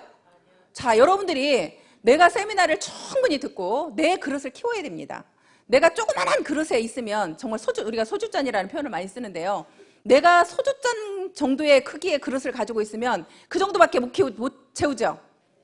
자, 여러분들이 내가 세미나를 충분히 듣고 내 그릇을 키워야 됩니다. 내가 조그만한 그릇에 있으면 정말 우리가 소주잔이라는 표현을 많이 쓰는데요. 내가 소주잔 정도의 크기의 그릇을 가지고 있으면 그 정도밖에 못 채우죠.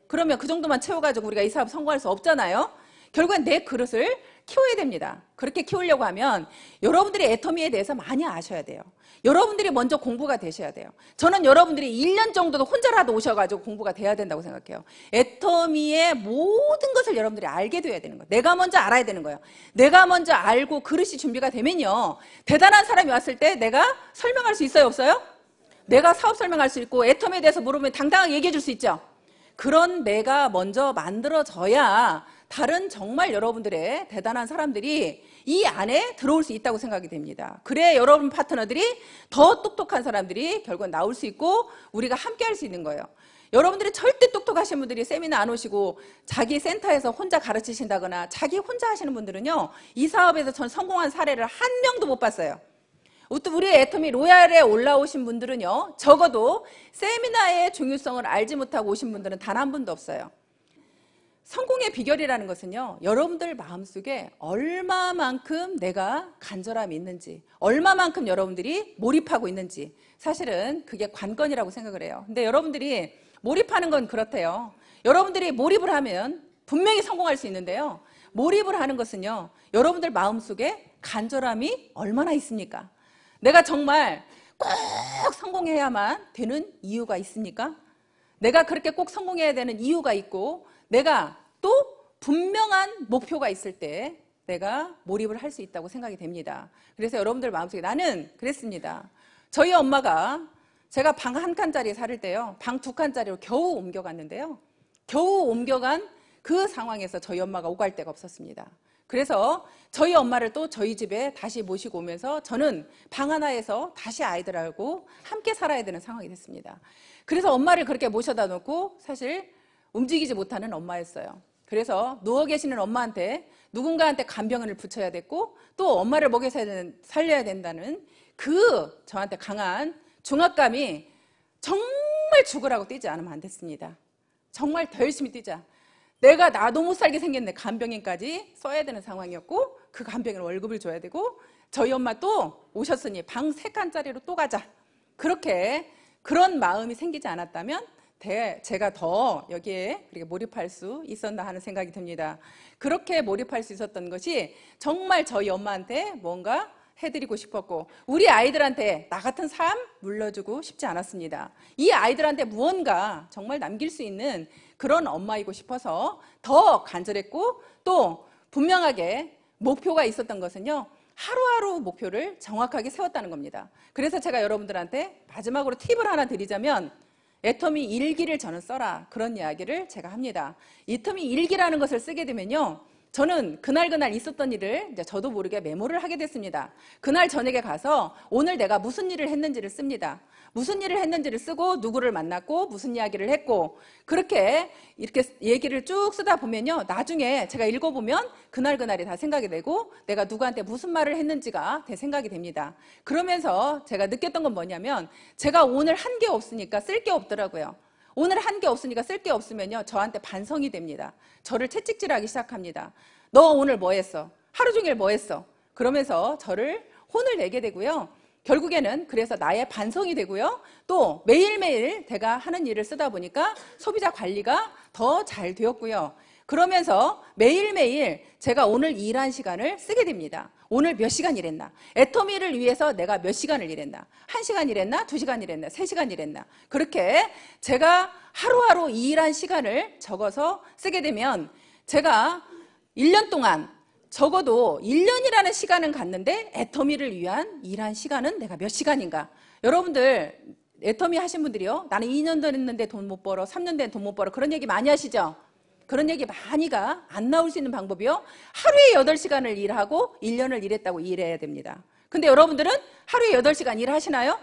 그러면 그 정도만 채워가지고 우리가 이 사업 성공할 수 없잖아요. 결국엔 내 그릇을 키워야 됩니다. 그렇게 키우려고 하면 여러분들이 애터미에 대해서 많이 아셔야 돼요. 여러분들이 먼저 공부가 되셔야 돼요. 저는 여러분들이 1년 정도도 혼자라도 오셔가지고 공부가 돼야 된다고 생각해요. 애터미의 모든 것을 여러분들이 알게 돼야 되는 거예요. 내가 먼저 알아야 되는 거예요. 내가 먼저 알고 그릇이 준비가 되면요, 대단한 사람이 왔을 때 내가 설명할 수 있어요, 없어요? 내가 사업 설명할 수 있고 애터미에 대해서 물으면 당당하게 얘기해 줄 수 있죠. 그런 내가 먼저 만들어져야 다른 정말 여러분들의 대단한 사람들이 이 안에 들어올 수 있다고 생각이 됩니다. 그래 여러분 파트너들이 더 똑똑한 사람들이 결국은 나올 수 있고 우리가 함께 할 수 있는 거예요. 여러분들이 절대 똑똑하신 분들이 세미나 안 오시고 자기 센터에서 혼자 가르치신다거나 자기 혼자 하시는 분들은요, 이 사업에서 전 성공한 사례를 한 명도 못 봤어요. 우리 애터미 로얄에 올라오신 분들은요, 적어도 세미나의 중요성을 알지 못하고 오신 분들은 단 한 분도 없어요. 성공의 비결이라는 것은요, 여러분들 마음속에 얼마만큼 내가 간절함이 있는지, 얼마만큼 여러분들이 몰입하고 있는지, 사실은 그게 관건이라고 생각을 해요. 근데 여러분들이 몰입하는 건 그렇대요. 여러분들이 몰입을 하면 분명히 성공할 수 있는데요, 몰입을 하는 것은요, 여러분들 마음속에 간절함이 얼마나 있습니까? 내가 정말 꼭 성공해야만 되는 이유가 있습니까? 내가 그렇게 꼭 성공해야 되는 이유가 있고, 내가 또 분명한 목표가 있을 때 내가 몰입을 할 수 있다고 생각이 됩니다. 그래서 여러분들 마음속에 나는 그랬습니다. 저희 엄마가 제가 방 1칸짜리 살을 때요, 방 2칸짜리로 겨우 옮겨갔는데요. 겨우 옮겨간 그 상황에서 저희 엄마가 오갈 데가 없었습니다. 그래서 저희 엄마를 또 저희 집에 다시 모시고 오면서 저는 방 하나에서 다시 아이들하고 함께 살아야 되는 상황이 됐습니다. 그래서 엄마를 그렇게 모셔다 놓고 사실 움직이지 못하는 엄마였어요. 그래서 누워 계시는 엄마한테 누군가한테 간병을 붙여야 됐고 또 엄마를 먹여서 살려야 된다는 그 저한테 강한 중압감이 정말 죽으라고 뛰지 않으면 안 됐습니다. 정말 더 열심히 뛰자. 내가 나도 못 살게 생겼네. 간병인까지 써야 되는 상황이었고 그 간병인 월급을 줘야 되고 저희 엄마 또 오셨으니 방 3칸짜리로 또 가자. 그렇게 그런 마음이 생기지 않았다면 제가 더 여기에 그렇게 몰입할 수 있었나 하는 생각이 듭니다. 그렇게 몰입할 수 있었던 것이 정말 저희 엄마한테 뭔가 해드리고 싶었고 우리 아이들한테 나 같은 삶 물려주고 싶지 않았습니다. 이 아이들한테 무언가 정말 남길 수 있는 그런 엄마이고 싶어서 더 간절했고 또 분명하게 목표가 있었던 것은요, 하루하루 목표를 정확하게 세웠다는 겁니다. 그래서 제가 여러분들한테 마지막으로 팁을 하나 드리자면 애터미 일기를 저는 써라, 그런 이야기를 제가 합니다. 애터미 일기라는 것을 쓰게 되면요, 저는 그날 있었던 일을 이제 저도 모르게 메모를 하게 됐습니다. 그날 저녁에 가서 오늘 내가 무슨 일을 했는지를 씁니다. 무슨 일을 했는지를 쓰고 누구를 만났고 무슨 이야기를 했고 그렇게 이렇게 얘기를 쭉 쓰다 보면요, 나중에 제가 읽어보면 그날이 다 생각이 되고 내가 누구한테 무슨 말을 했는지가 생각이 됩니다. 그러면서 제가 느꼈던 건 뭐냐면 제가 오늘 한 게 없으니까 쓸 게 없더라고요. 오늘 한 게 없으니까 쓸 게 없으면요, 저한테 반성이 됩니다. 저를 채찍질하기 시작합니다. 너 오늘 뭐 했어? 하루 종일 뭐 했어? 그러면서 저를 혼을 내게 되고요. 결국에는 그래서 나의 반성이 되고요. 또 매일매일 제가 하는 일을 쓰다 보니까 소비자 관리가 더 잘 되었고요. 그러면서 매일매일 제가 오늘 일한 시간을 쓰게 됩니다. 오늘 몇 시간 일했나? 애터미를 위해서 내가 몇 시간을 일했나? 1시간 일했나? 2시간 일했나? 3시간 일했나? 그렇게 제가 하루하루 일한 시간을 적어서 쓰게 되면 제가 1년 동안 적어도 1년이라는 시간은 갔는데 애터미를 위한 일한 시간은 내가 몇 시간인가? 여러분들 애터미 하신 분들이요, 나는 2년 됐는데 돈 못 벌어, 3년 된 돈 못 벌어, 그런 얘기 많이 하시죠? 그런 얘기 많이가 안 나올 수 있는 방법이요, 하루에 8시간을 일하고 1년을 일했다고 일해야 됩니다. 근데 여러분들은 하루에 8시간 일하시나요?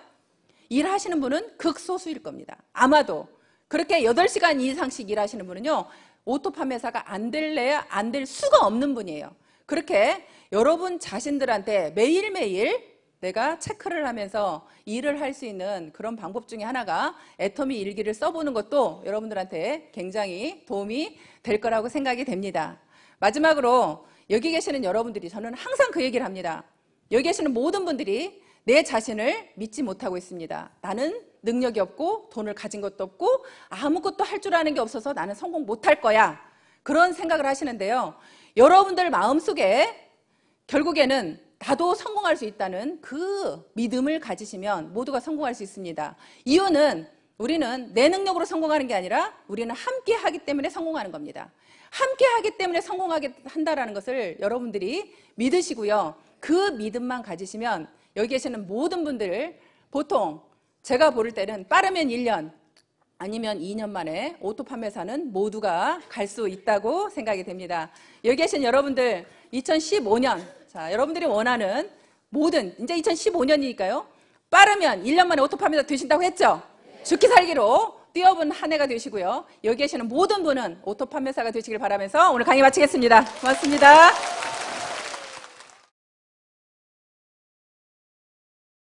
일하시는 분은 극소수일 겁니다. 아마도 그렇게 8시간 이상씩 일하시는 분은요, 오토 판매사가 안 될래야 안 될 수가 없는 분이에요. 그렇게 여러분 자신들한테 매일매일 내가 체크를 하면서 일을 할 수 있는 그런 방법 중에 하나가 애터미 일기를 써보는 것도 여러분들한테 굉장히 도움이 될 거라고 생각이 됩니다. 마지막으로 여기 계시는 여러분들이, 저는 항상 그 얘기를 합니다. 여기 계시는 모든 분들이 내 자신을 믿지 못하고 있습니다. 나는 능력이 없고 돈을 가진 것도 없고 아무것도 할 줄 아는 게 없어서 나는 성공 못할 거야, 그런 생각을 하시는데요, 여러분들 마음속에 결국에는 나도 성공할 수 있다는 그 믿음을 가지시면 모두가 성공할 수 있습니다. 이유는 우리는 내 능력으로 성공하는 게 아니라 우리는 함께 하기 때문에 성공하는 겁니다. 함께 하기 때문에 성공하게 한다는 것을 여러분들이 믿으시고요, 그 믿음만 가지시면 여기 계시는 모든 분들, 보통 제가 볼 때는 빠르면 1년 아니면 2년 만에 오토 판매사는 모두가 갈 수 있다고 생각이 됩니다. 여기 계신 여러분들 2015년, 자, 여러분들이 원하는 모든, 이제 2015년이니까요, 빠르면 1년 만에 오토 판매사 되신다고 했죠? 죽기 살기로 뛰어본 한 해가 되시고요, 여기 계시는 모든 분은 오토 판매사가 되시길 바라면서 오늘 강의 마치겠습니다. 고맙습니다.